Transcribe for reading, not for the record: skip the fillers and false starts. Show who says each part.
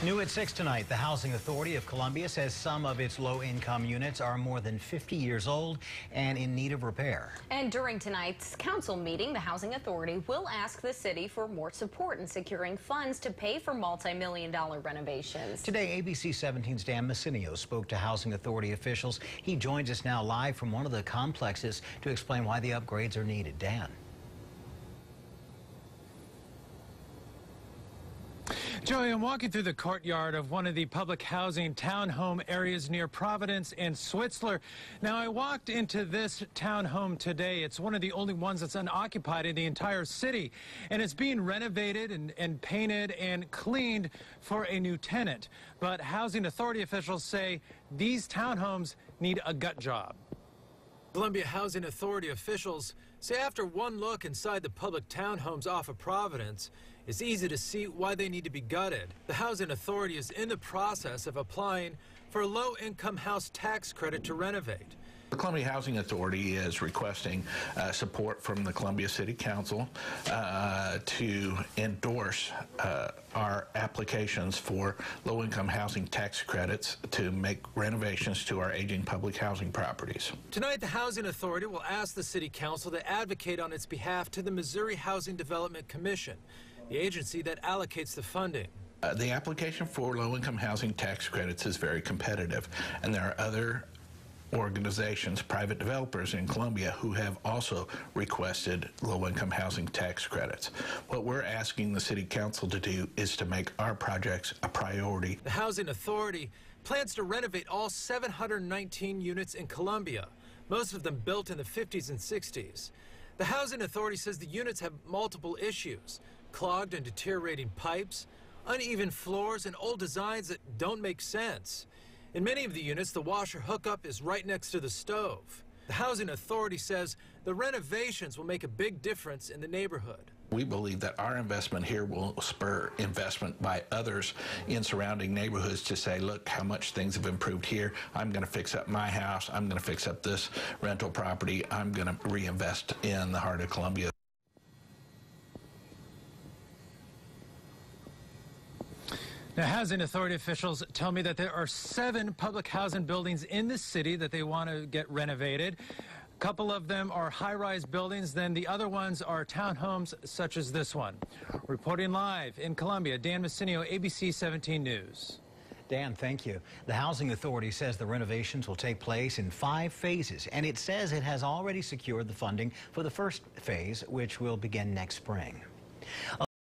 Speaker 1: New at 6 tonight, the Housing Authority of Columbia says some of its low-income units are more than 50 years old and in need of repair.
Speaker 2: And during tonight's council meeting, the Housing Authority will ask the city for more support in securing funds to pay for multi-million-dollar renovations.
Speaker 1: Today, ABC 17's Dan Messinio spoke to Housing Authority officials. He joins us now live from one of the complexes to explain why the upgrades are needed. Dan.
Speaker 3: Joey, I'm walking through the courtyard of one of the public housing townhome areas near Providence and Switzler. Now, I walked into this townhome today. It's one of the only ones that's unoccupied in the entire city, and it's being renovated and painted and cleaned for a new tenant. But Housing Authority officials say these townhomes need a gut job.
Speaker 4: Columbia Housing Authority officials say after one look inside the public townhomes off of Providence, it's easy to see why they need to be gutted. The Housing Authority is in the process of applying for a low-income house tax credit to renovate.
Speaker 5: The Columbia Housing Authority is requesting support from the Columbia City Council to endorse our applications for low-income housing tax credits to make renovations to our aging public housing properties.
Speaker 4: Tonight, the Housing Authority will ask the City Council to advocate on its behalf to the Missouri Housing Development Commission, the agency that allocates the funding.
Speaker 5: The application for low-income housing tax credits is very competitive, and there are other organizations, private developers in Columbia who have also requested low-income housing tax credits. What we're asking the City Council to do is to make our projects a priority.
Speaker 4: The Housing Authority plans to renovate all 719 units in Columbia, most of them built in the 50s and 60s. The Housing Authority says the units have multiple issues: clogged and deteriorating pipes, uneven floors, and old designs that don't make sense. In many of the units, the washer hookup is right next to the stove. The Housing Authority says the renovations will make a big difference in the neighborhood.
Speaker 5: We believe that our investment here will spur investment by others in surrounding neighborhoods to say, look how much things have improved here. I'm going to fix up my house. I'm going to fix up this rental property. I'm going to reinvest in the heart of Columbia.
Speaker 3: Now, Housing Authority officials tell me that there are 7 public housing buildings in the city that they want to get renovated. A couple of them are high-rise buildings, then the other ones are townhomes such as this one. Reporting live in Columbia, Dan Messinio, ABC 17 News.
Speaker 1: Dan, thank you. The Housing Authority says the renovations will take place in 5 phases, and it says it has already secured the funding for the first phase, which will begin next spring.